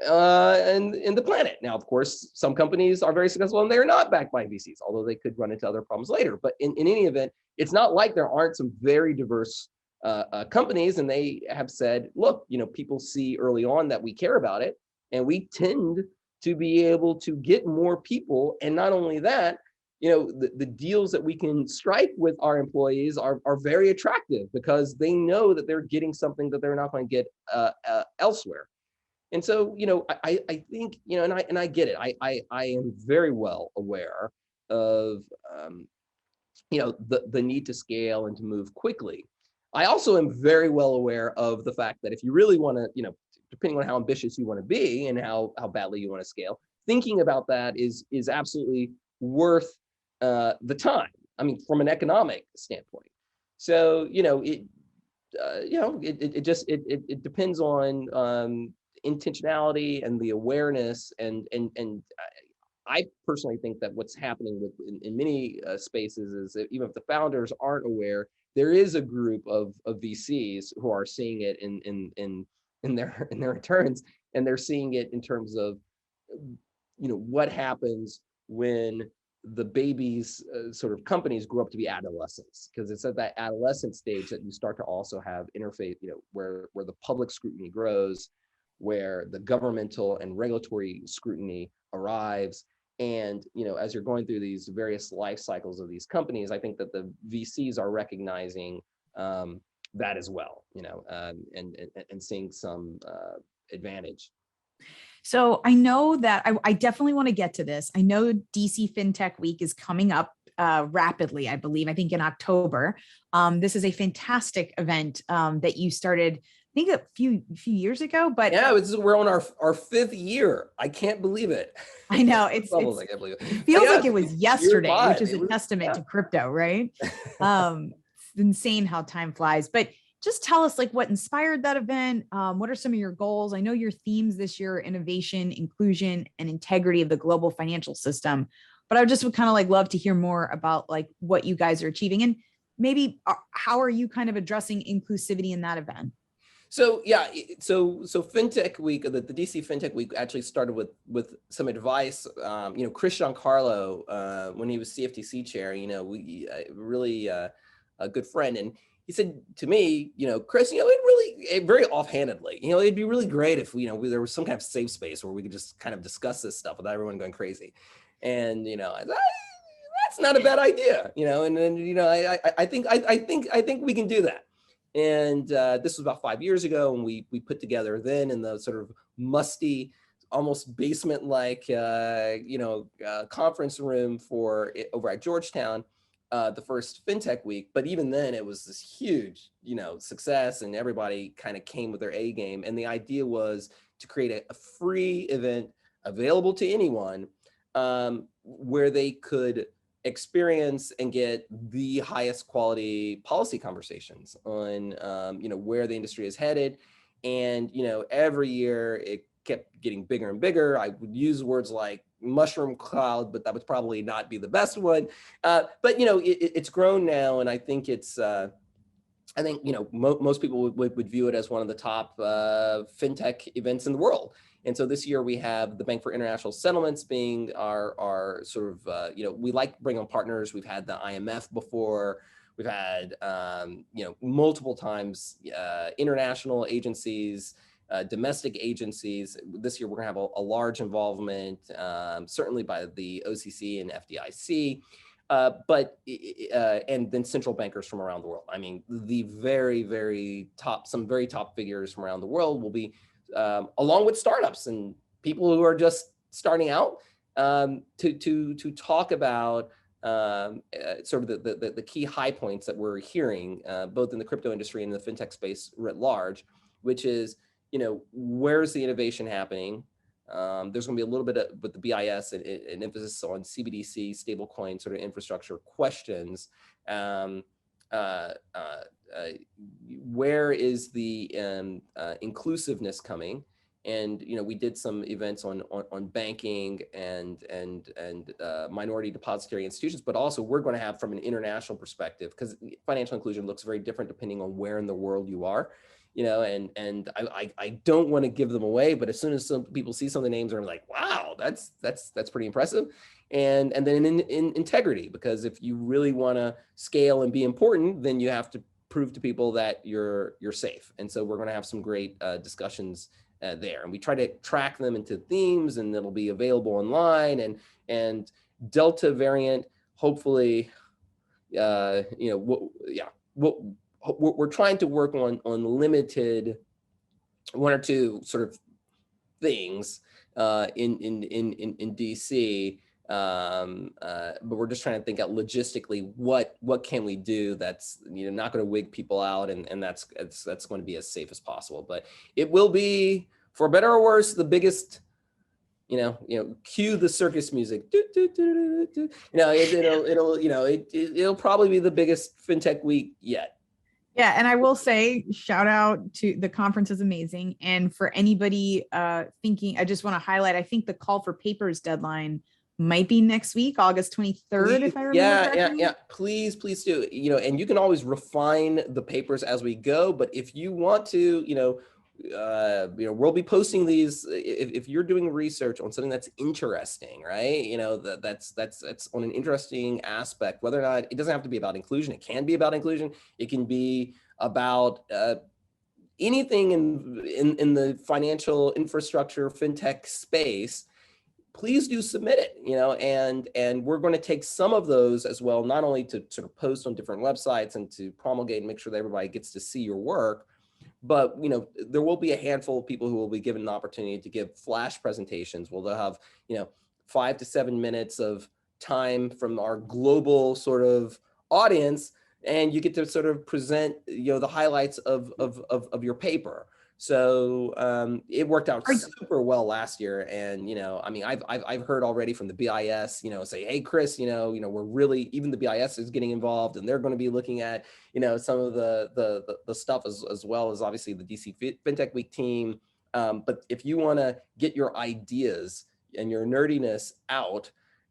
in the planet. Now, of course, some companies are very successful and they're not backed by VCs, although they could run into other problems later. But in any event, it's not like there aren't some very diverse companies, and they have said, look, people see early on that we care about it, and we tend to be able to get more people. And not only that, the deals that we can strike with our employees are very attractive, because they know that they're getting something that they're not going to get elsewhere. And so, I think, and I get it. I am very well aware of, the need to scale and to move quickly. I also am very well aware of the fact that if you really want to, depending on how ambitious you want to be and how badly you want to scale, thinking about that is absolutely worth the time. I mean, from an economic standpoint. So, it depends on intentionality and the awareness, and I personally think that what's happening in many spaces is that even if the founders aren't aware, there is a group of VCs who are seeing it in their returns, and they're seeing it in terms of what happens when the babies sort of companies grow up to be adolescents, because it's at that adolescent stage that you start to also have interface, where the public scrutiny grows, where the governmental and regulatory scrutiny arrives. And as you're going through these various life cycles of these companies, I think that the VCs are recognizing that as well, and seeing some advantage. So I know that I definitely want to get to this. I know DC FinTech Week is coming up rapidly, I believe, I think in October. This is a fantastic event that you started, I think a few years ago, but yeah, we're on our fifth year. I can't believe it. I know I can't believe it. It feels like it was yesterday, which is a testament to crypto, right? It's insane how time flies. But just tell us what inspired that event. What are some of your goals? I know your themes this year: innovation, inclusion, and integrity of the global financial system. But I would kind of love to hear more about what you guys are achieving, and maybe how are you kind of addressing inclusivity in that event? So yeah, so FinTech Week, the DC FinTech Week actually started with some advice. Chris Giancarlo, when he was CFTC chair, we really a good friend, and he said to me, Chris, it really very offhandedly, it'd be really great if there was some kind of safe space where we could just kind of discuss this stuff without everyone going crazy. And that's not a bad idea, and then I think we can do that. And this was about 5 years ago, and we put together then in the sort of musty, almost basement-like conference room over at Georgetown, the first FinTech Week. But even then, it was this huge success, and everybody kind of came with their A game. And the idea was to create a free event available to anyone, where they could experience and get the highest quality policy conversations on where the industry is headed. And every year it kept getting bigger and bigger. I would use words like mushroom cloud, but that would probably not be the best one. But it's grown now, and I think it's most people would view it as one of the top fintech events in the world. And so this year we have the Bank for International Settlements being our sort of, we like bringing on partners. We've had the IMF before. We've had, multiple times international agencies, domestic agencies. This year we're gonna have a large involvement, certainly by the OCC and FDIC. And then central bankers from around the world. I mean, the very, very top, some very top figures from around the world will be, along with startups and people who are just starting out, to talk about sort of the key high points that we're hearing, both in the crypto industry and the fintech space writ large, which is, where's the innovation happening? There's going to be a little bit with the BIS an emphasis on CBDC, stablecoin sort of infrastructure questions. Where is the inclusiveness coming? And we did some events on banking and minority depository institutions, but also we're going to have from an international perspective, because financial inclusion looks very different depending on where in the world you are. And I don't want to give them away, but as soon as some people see some of the names, they're like, wow, that's pretty impressive. And then in integrity, because if you really want to scale and be important, then you have to prove to people that you're safe. And so we're going to have some great discussions there, and we try to track them into themes, and it'll be available online. And Delta variant, hopefully, we're trying to work on limited one or two sort of things in DC, but we're just trying to think out logistically what can we do that's not going to wig people out, and that's going to be as safe as possible. But it will be for better or worse, the biggest, cue the circus music. Do, do, do, do, do, do. It'll probably be the biggest fintech week yet. Yeah, and I will say, shout out to the conference is amazing. And for anybody thinking, I just want to highlight, I think the call for papers deadline might be next week, August 23rd, if I remember correctly. Yeah. Please do. And you can always refine the papers as we go. But if you want to, we'll be posting these. If you're doing research on something that's interesting, right? That's on an interesting aspect. Whether or not it doesn't have to be about inclusion, it can be about inclusion. It can be about anything in the financial infrastructure fintech space. Please do submit it, and we're going to take some of those as well, not only to sort of post on different websites and to promulgate and make sure that everybody gets to see your work, but there will be a handful of people who will be given an opportunity to give flash presentations. They'll have 5 to 7 minutes of time from our global sort of audience, and you get to sort of present the highlights of your paper. So it worked out super well last year, and I've heard already from the BIS, say, hey Chris, we're really, even the BIS is getting involved, and they're going to be looking at some of the stuff as well as obviously the DC FinTech Week team. But if you want to get your ideas and your nerdiness out,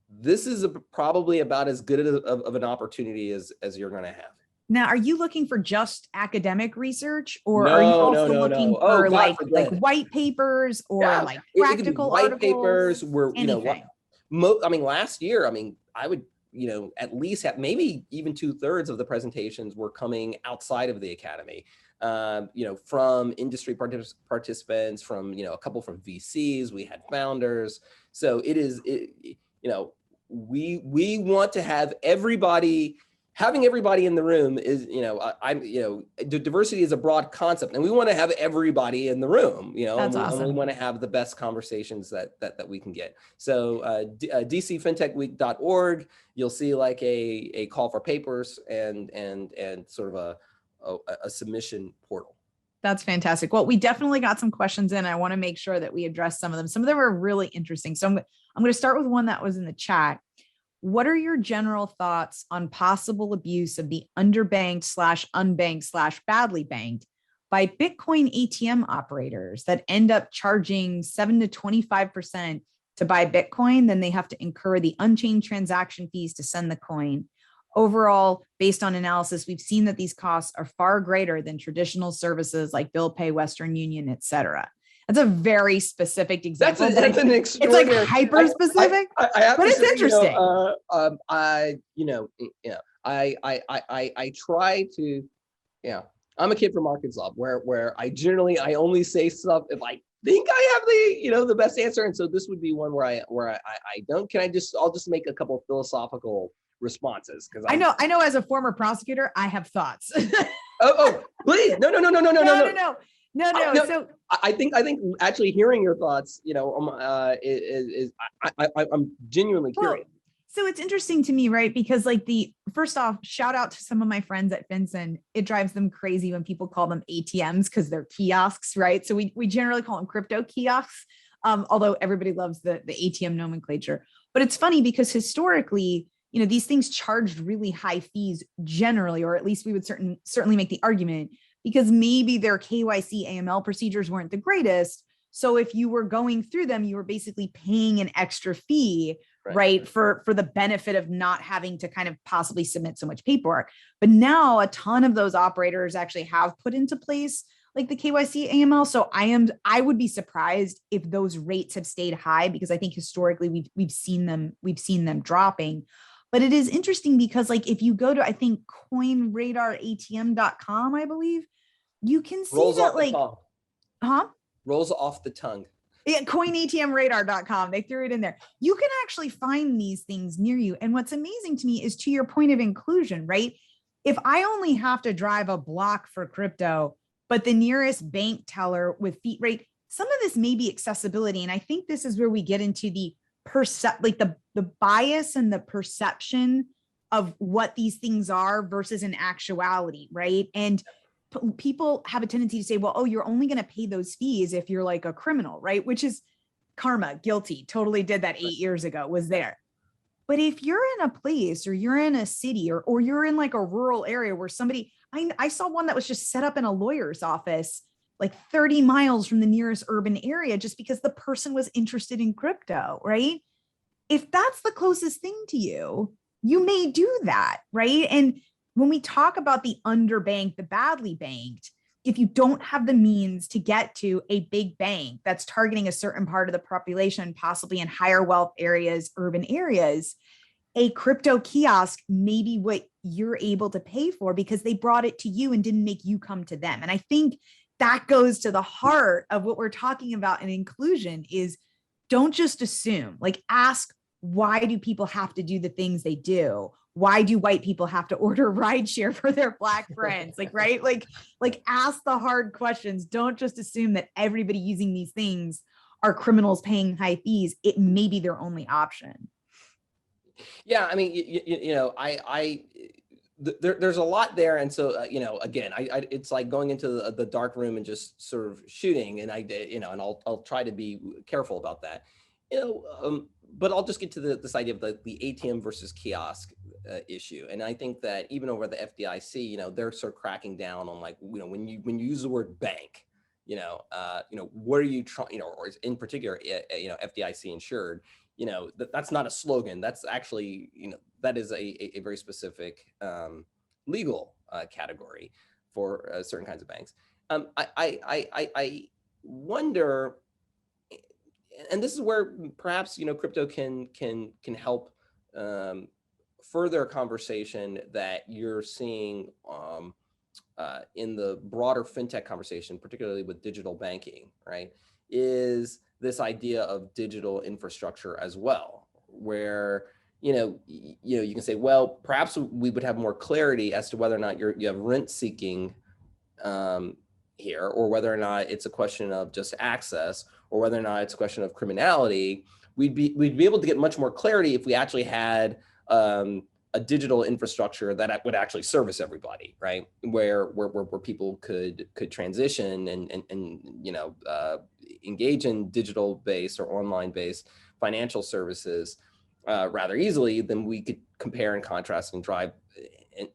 this is probably about as good of an opportunity as you're going to have. Now, are you looking for just academic reseach, or are you also looking for like white papers or like practical white articles? Papers were, last year, I would, at least have maybe even 2/3 of the presentations were coming outside of the academy, from industry participants, from, a couple from VCs, we had founders. So we want to have everybody. Having everybody in the room is, diversity is a broad concept, and we want to have everybody in the room, That's awesome. And we want to have the best conversations that we can get. So dcfintechweek.org, you'll see like a call for papers and sort of a submission portal. That's fantastic. Well, we definitely got some questions in. I want to make sure that we address some of them. Some of them are really interesting. So I'm going to start with one that was in the chat. What are your general thoughts on possible abuse of the underbanked/unbanked/badly banked by Bitcoin ATM operators that end up charging 7 to 25% to buy Bitcoin? Then they have to incur the unchained transaction fees to send the coin. Overall, based on analysis, we've seen that these costs are far greater than traditional services like bill pay, Western Union, et cetera. That's a very specific example. That's an extraordinary. It's like hyper specific, but it's interesting. I try to, I'm a kid from Arkansas, where I only say stuff if I think I have the best answer, and so this would be one where I don't. I'll just make a couple of philosophical responses because I know as a former prosecutor, I have thoughts. oh, please, no. No. So I think actually hearing your thoughts, I'm genuinely curious. Well, so it's interesting to me, right? Because first off, shout out to some of my friends at FinCEN. It drives them crazy when people call them ATMs because they're kiosks, right? So we generally call them crypto kiosks, although everybody loves the ATM nomenclature. But it's funny because historically, these things charged really high fees generally, or at least we would certainly make the argument, because maybe their KYC AML procedures weren't the greatest. So if you were going through them, you were basically paying an extra fee, right? For the benefit of not having to kind of possibly submit so much paperwork. But now a ton of those operators actually have put into place like the KYC AML. So I would be surprised if those rates have stayed high, because I think historically we've seen them dropping. But it is interesting because if you go to, I think, coinradaratm.com, I believe, you can see Rolls that rolls off the tongue. Yeah, coinatmradar.com. They threw it in there. You can actually find these things near you. And what's amazing to me is, to your point of inclusion, right? If I only have to drive a block for crypto, but the nearest bank teller with feet rate, some of this may be accessibility. And I think this is where we get into the bias and the perception of what these things are versus an actuality, right? And people have a tendency to say, well, oh, you're only going to pay those fees if you're like a criminal, right? Which is karma, guilty, totally did that 8 years ago, was there. But if you're in a place or you're in a city or you're in like a rural area where somebody, I saw one that was just set up in a lawyer's office, like 30 miles from the nearest urban area, just because the person was interested in crypto, right? If that's the closest thing to you, you may do that, right? And when we talk about the underbanked, the badly banked, if you don't have the means to get to a big bank that's targeting a certain part of the population, possibly in higher wealth areas, urban areas, a crypto kiosk may be what you're able to pay for because they brought it to you and didn't make you come to them. And I think that goes to the heart of what we're talking about in inclusion is don't just assume, like ask, why do people have to do the things they do? Why do white people have to order rideshare for their Black friends? Like, right? Like ask the hard questions. Don't just assume that everybody using these things are criminals paying high fees. It may be their only option. Yeah, I mean, there's a lot there, and so again, it's like going into the dark room and just sort of shooting, and and I'll try to be careful about that, but I'll just get to this idea of the ATM versus kiosk issue, and I think that even over the FDIC, they're sort of cracking down on like when you use the word bank, what are you trying, or in particular, FDIC insured. That's not a slogan. That's actually, that is a very specific legal category for certain kinds of banks. I wonder, and this is where perhaps crypto can help further a conversation that you're seeing in the broader fintech conversation, particularly with digital banking, right? Is this idea of digital infrastructure as well, where you can say, well, perhaps we would have more clarity as to whether or not you have rent seeking here, or whether or not it's a question of just access, or whether or not it's a question of criminality. We'd be able to get much more clarity if we actually had a digital infrastructure that would actually service everybody, right? Where people could transition and engage in digital based or online based financial services rather easily, then we could compare and contrast and drive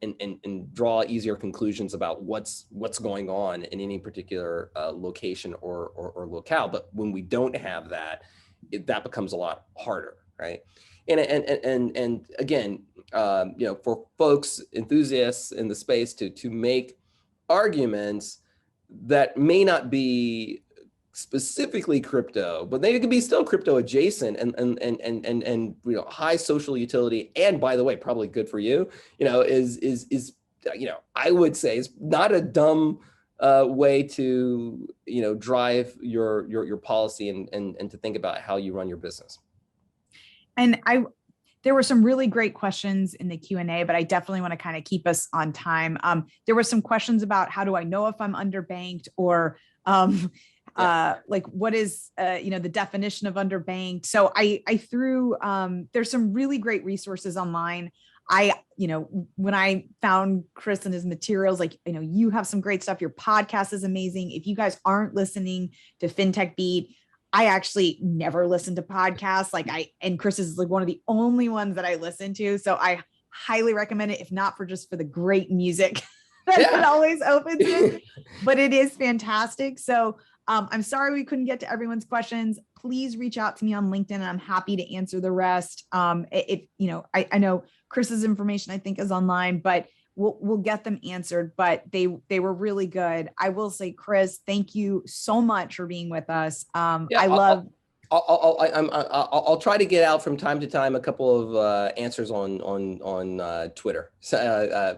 and draw easier conclusions about what's going on in any particular location or locale. But when we don't have that, that becomes a lot harder, right? And again, for folks, enthusiasts in the space to make arguments that may not be specifically crypto, but they could be still crypto adjacent and high social utility, and by the way, probably good for you, is I would say is not a dumb way to drive your policy and to think about how you run your business. And there were some really great questions in the Q&A, but I definitely want to kind of keep us on time. There were some questions about how do I know if I'm underbanked, or like what is the definition of underbanked. So I threw there's some really great resources online. When I found Chris and his materials, like, you have some great stuff. Your podcast is amazing. If you guys aren't listening to FinTech Beat, I actually never listen to podcasts. And Chris is like one of the only ones that I listen to. So I highly recommend it, if not for the great music that it always opens with, but it is fantastic. So I'm sorry we couldn't get to everyone's questions. Please reach out to me on LinkedIn and I'm happy to answer the rest. I know Chris's information I think is online, but we'll get them answered, but they were really good. I will say, Chris, thank you so much for being with us. I'll try to get out from time to time a couple of answers on Twitter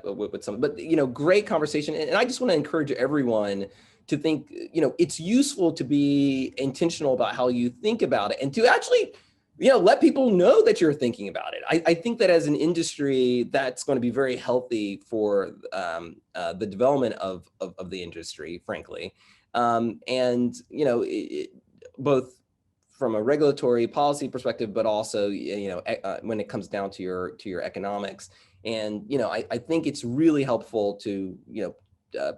with some, but great conversation. And I just want to encourage everyone to think, it's useful to be intentional about how you think about it and to actually let people know that you're thinking about it. I think that as an industry, that's going to be very healthy for the development of the industry, frankly. Both from a regulatory policy perspective, but also, when it comes down to your economics. And, I think it's really helpful to,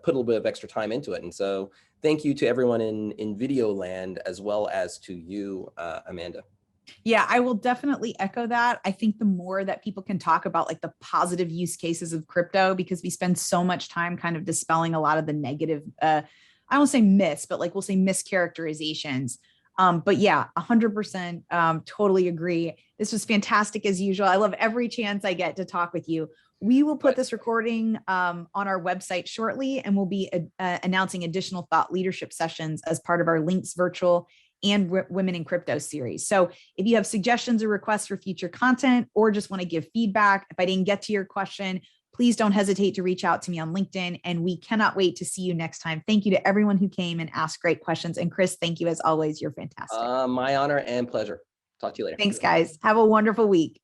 put a little bit of extra time into it. And so thank you to everyone in video land, as well as to you, Amanda. Yeah, I will definitely echo that. I think the more that people can talk about like the positive use cases of crypto, because we spend so much time kind of dispelling a lot of the negative, I won't say myths, but like we'll say mischaracterizations. But yeah, 100% totally agree. This was fantastic as usual. I love every chance I get to talk with you. We will put this recording on our website shortly, and we'll be announcing additional thought leadership sessions as part of our Links Virtual and Women in Crypto series. So if you have suggestions or requests for future content, or just want to give feedback, if I didn't get to your question, please don't hesitate to reach out to me on LinkedIn, and we cannot wait to see you next time. Thank you to everyone who came and asked great questions. And Chris, thank you as always. You're fantastic. My honor and pleasure. Talk to you later. Thanks, guys. Have a wonderful week.